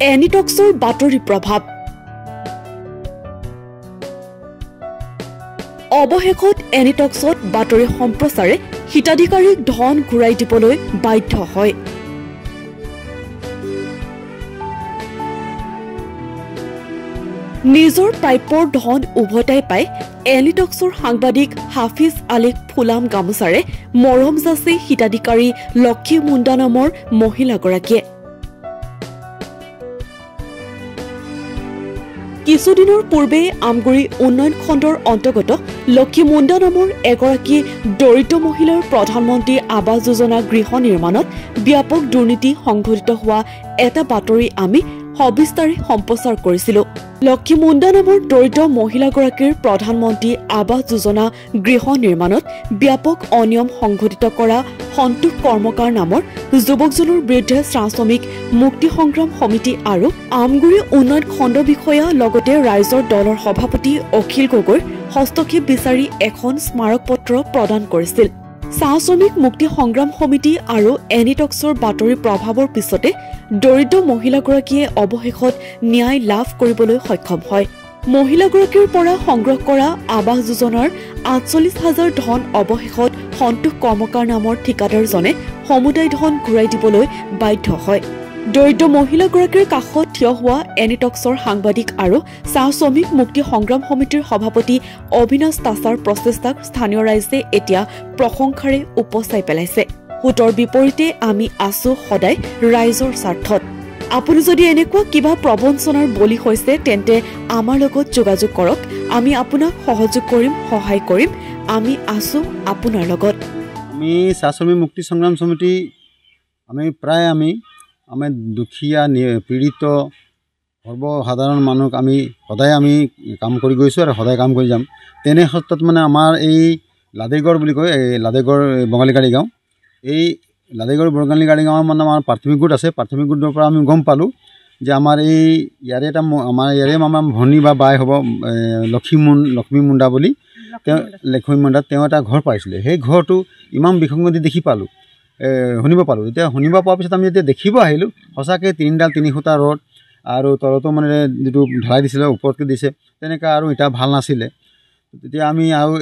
এনিটক্সৰ বাতৰি প্ৰভাৱ অৱশেষত এনিটক্সত বাতৰি সম্প্ৰচাৰে হিতাধিকাৰীক ধন ঘূৰাই দিবলৈ বাধ্য হয়। নিজৰ প্ৰাপ্যৰ ধন উভতাই পাই এনিটক্সৰ সাংবাদিক হাফিজ আলীক ফুলাম গামোচাৰে মৰম যাচি হিতাধিকাৰী লক্ষী মুণ্ডা নামৰ মহিলাগৰাকীয়ে। কিছুদিনৰ পূৰ্বে আমগুৰি উন্নয়ন খণ্ডৰ অন্তৰ্গত লক্ষী মুণ্ডা নামৰ এগৰাকী দৰিদ্ৰ মহিলাৰ প্ৰধানমন্ত্ৰী আৱাস যোজনা গৃহ নিৰ্মাণত ব্যাপক দুৰ্নীতি সংঘটিত হোৱা এটা বাতৰি আমি সবিস্তাৰে সম্প্ৰচাৰ কৰিছিলো। লক্ষী মুণ্ডা নামৰ দৰিদ্ৰ মহিলাগৰাকীৰ প্ৰধানমন্ত্ৰী আৱাস যোজনা গৃহ নিৰ্মাণত ব্যাপক অনিয়ম সংঘটিত কৰা সন্তোষ কৰ্মকাৰ নামৰ যুৱকজনৰ বিৰুদ্ধে শ্ৰমিক মুক্তি সংগ্ৰাম সমিতি আৰু আমগুৰি উন্নয়ন খণ্ড বিষয়া লগতে ৰাইজৰ দলৰ সভাপতি অখিল গগৈৰ হস্তক্ষেপ বিচাৰি এখন স্মাৰক পত্ৰ প্ৰদান কৰিছিল। শ্ৰমিক মুক্তি সংগ্ৰাম সমিতি আৰু এনিটক্সৰ বাতৰি প্ৰভাৱৰ পিছতে দৰিদ্ৰ মহিলাগৰাকীয়ে অৱশেষত ন্যায় লাভ কৰিবলৈ সক্ষম হয়। মহিলাগৰাকীৰ পৰা সংগ্ৰহ কৰা আৱাস যোজনাৰ ৪৮,০০০ ধন অৱশেষত সন্তোষ কৰ্মকাৰ নামৰ ঠিকাদাৰজনে সমুদায় ধন ঘূৰাই দিবলৈ বাধ্য হয়। দৰিদ্ৰ মহিলাগৰাকীৰ কাষত থিয় হোৱা এনিটক্সৰ সাংবাদিক আৰু শ্ৰমিক মুক্তি সংগ্ৰাম সমিতিৰ সভাপতি অবিনাশ তাছাৰ প্ৰচেষ্টাক স্থানীয় ৰাইজে এতিয়া প্ৰশংসাৰে উপচাই পেলাইছে। সুতৰ বিপৰীতে আমি আছো সদায় ৰাইজৰ স্বাৰ্থত। আপুনি যদি এনেকুৱা কিবা প্ৰবঞ্চনাৰ বলি হৈছে তেন্তে আমাৰ লগত যোগাযোগ কৰক। আমি আপোনাক সহযোগ কৰিম, সহায় কৰিম। আমি আছো আপোনাৰ লগত। আমি শ্ৰমিক মুক্তি সংগ্ৰাম সমিতি প্ৰায় আমি দুখীয়া পীড়িত সৰ্বসাধাৰণ মানুহক আমি সদায় কাম কৰি গৈছোঁ আৰু সদায় কাম কৰি যাম। তেনে ক্ষেত্ৰত আমাৰ এই লাদেগড় বুলি কয়, এই লাদেগড় বঙালীগাড়ী গাঁও, এই লাদেগড় বঙালীগাড়ী গাঁৱৰ আমাৰ প্ৰাথমিক গোট আছে। প্ৰাথমিক গোটৰ পৰা আমি গম পালোঁ যে আমাৰ ইয়াৰে আমাৰ ভনী বা বাই হ'ব লক্ষ্মী মুণ্ডা বুলি, তেওঁ এটা ঘৰ পাইছিলে। সেই ঘৰটো ইমান বিসংগতি দেখি পালোঁ, শুনিব পালোঁ। এতিয়া শুনিব পোৱাৰ পিছত আমি যেতিয়া দেখিব আহিলোঁ, সঁচাকৈ ৩ খুঁটা ৰড আৰু তলতো যিটো ঢালাই দিছিলে ওপৰতকৈ দিছে, তেনেকৈ আৰু ইটা ভাল নাছিলে। তেতিয়া আমি আৰু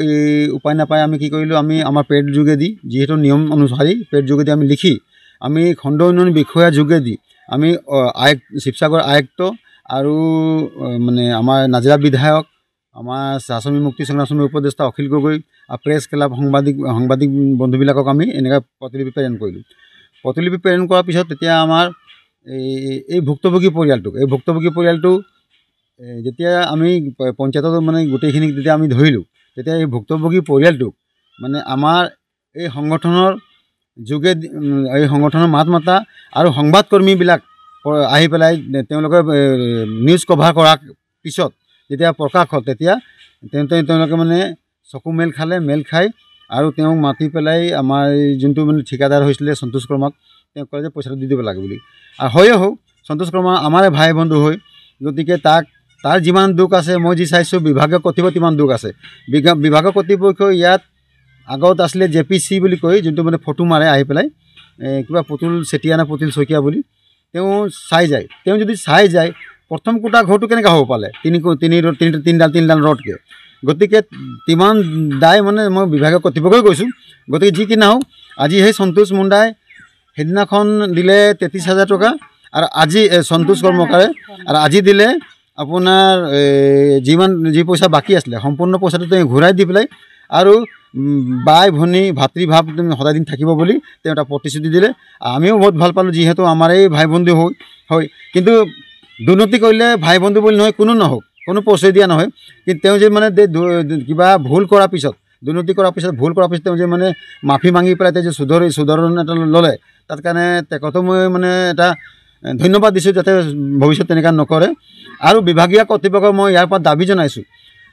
উপায় নাপাই আমি কি কৰিলোঁ, আমাৰ পেড যোগেদি, যিহেতু নিয়ম অনুসৰি পেড যোগেদি আমি লিখি খণ্ড উন্নয়ন বিষয়া যোগেদি শিৱসাগৰ আয়ুক্ত আৰু আমাৰ নাজিৰা বিধায়ক, আমাৰ শ্ৰমিক মুক্তি সংগ্ৰাম সমিতিৰ উপদেষ্টা অখিল গগৈ, প্ৰেছ ক্লাব, সাংবাদিক বন্ধুবিলাকক আমি এনেকৈ প্ৰতিলিপি প্ৰেৰণ কৰিলোঁ। প্ৰতিলিপি প্ৰেৰণ কৰাৰ পিছত তেতিয়া আমাৰ এই ভুক্তভোগী পৰিয়ালটো যেতিয়া আমি পঞ্চায়তত গোটেইখিনিক যেতিয়া আমি ধৰিলোঁ, তেতিয়া এই ভুক্তভোগী পৰিয়ালটোক আমাৰ এই সংগঠনৰ যোগেদি, এই সংগঠনৰ মাত মাতা আৰু সংবাদকৰ্মীবিলাক আহি পেলাই তেওঁলোকে নিউজ কভাৰ কৰাৰ পিছত যেতিয়া প্ৰকাশ হ'ল, তেতিয়া তেওঁলোকে চকু মেল খাই আৰু তেওঁক মাতি পেলাই আমাৰ যোনটো ঠিকাদাৰ হৈছিলে সন্তোষ কৰ্মাক, তেওঁক ক'লে যে পইচাটো দি দিব লাগে বুলি। আৰু হয়ো সন্তোষ কৰ্মা আমাৰে ভাই বন্ধু হয়, গতিকে তাৰ যিমান দুখ আছে, মই যি চাইছোঁ বিভাগীয় কৰ্তৃপক্ষ তিমান দুখ আছে। বিভাগীয় কৰ্তৃপক্ষ ইয়াত আগত আছিলে JPC বুলি কয়, যোনটো ফটো মাৰে আহি পেলাই, কিবা পুতুল চেতিয়া নে পুতুল শইকীয়া বুলি, তেওঁ যদি চাই যায় প্ৰথম কোটা ঘৰটো কেনেকৈ হ'ব পালে, তিনিডাল ৰডকৈ। গতিকে তিমান দায় মই বিভাগীয় কৰ্তৃপক্ষই কৈছোঁ। গতিকে যি কি নহওক, আজি সেই সন্তোষ মুণ্ডাই সেইদিনাখন দিলে 33,000 টকা, আৰু আজি সন্তোষ কৰ্মকাৰে আৰু আজি দিলে আপোনাৰ যি পইচা বাকী আছিলে সম্পূৰ্ণ পইচাটো তেওঁ ঘূৰাই দি পেলাই আৰু বাই ভনী ভাতৃভাৱ সদায় দিন থাকিব বুলি তেওঁ এটা প্ৰতিশ্ৰুতি দিলে। আমিও বহুত ভাল পালোঁ, যিহেতু আমাৰ এই ভাই বন্ধু হয়। কিন্তু দুৰ্নীতি কৰিলে ভাই বন্ধু বুলি নহয়, কোনো পৰিচয় দিয়া নহয়। কিন্তু তেওঁ যে কিবা ভুল কৰাৰ পিছত, দুৰ্নীতি কৰাৰ পিছত, তেওঁ যে মাফি মাগি পেলাই তেওঁ যে শুধৰণ এটা ল'লে, তাৰ কাৰণে তেখেতক মই এটা ধন্যবাদ দিছোঁ, যাতে ভৱিষ্যত তেনেকুৱা নকৰে। আৰু বিভাগীয় কৰ্তৃপক্ষক মই ইয়াৰ পৰা দাবী জনাইছোঁ,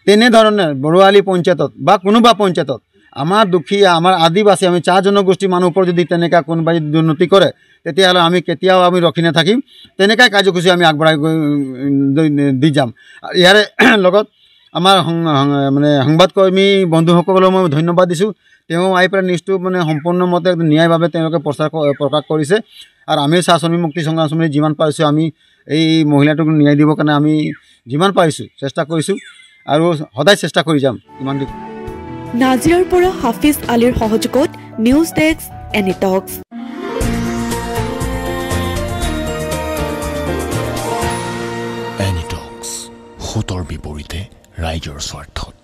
তেনেধৰণে বৰুৱালী পঞ্চায়তত বা কোনোবা পঞ্চায়তত আমাৰ দুখীয়া, আমাৰ আদিবাসী, আমি চাহ জনগোষ্ঠীৰ মানুহৰ ওপৰত যদি তেনেকুৱা কোনোবাই দুৰ্নীতি কৰে, তেতিয়াহ'লে আমি কেতিয়াও ৰখি নাথাকিম। তেনেকুৱাই কাৰ্যসূচী আমি আগবঢ়াই দি যাম। ইয়াৰে লগত আমাৰ সংবাদকৰ্মী বন্ধুসকলক মই ধন্যবাদ দিছোঁ। তেওঁ আহি পেলাই নিউজটো সম্পূৰ্ণমতে ন্যায়ভাৱে তেওঁলোকে প্ৰকাশ কৰিছে। আৰু আমি শ্ৰমিক মুক্তি সংগ্ৰাম সমিতি যিমান পাৰিছোঁ আমি এই মহিলাটোক ন্যায় দিবৰ কাৰণে আমি যিমান পাৰিছোঁ চেষ্টা কৰিছোঁ আৰু সদায় চেষ্টা কৰি যাম ইমান দিন। নাজিৰাৰ পৰা হাফিজ আলীৰ সহযোগত নিউজ ডেস্ক এনি টক্স। এনি টক্স, সোঁতৰ বিপৰীতে ৰাইজৰ স্বাৰ্থত।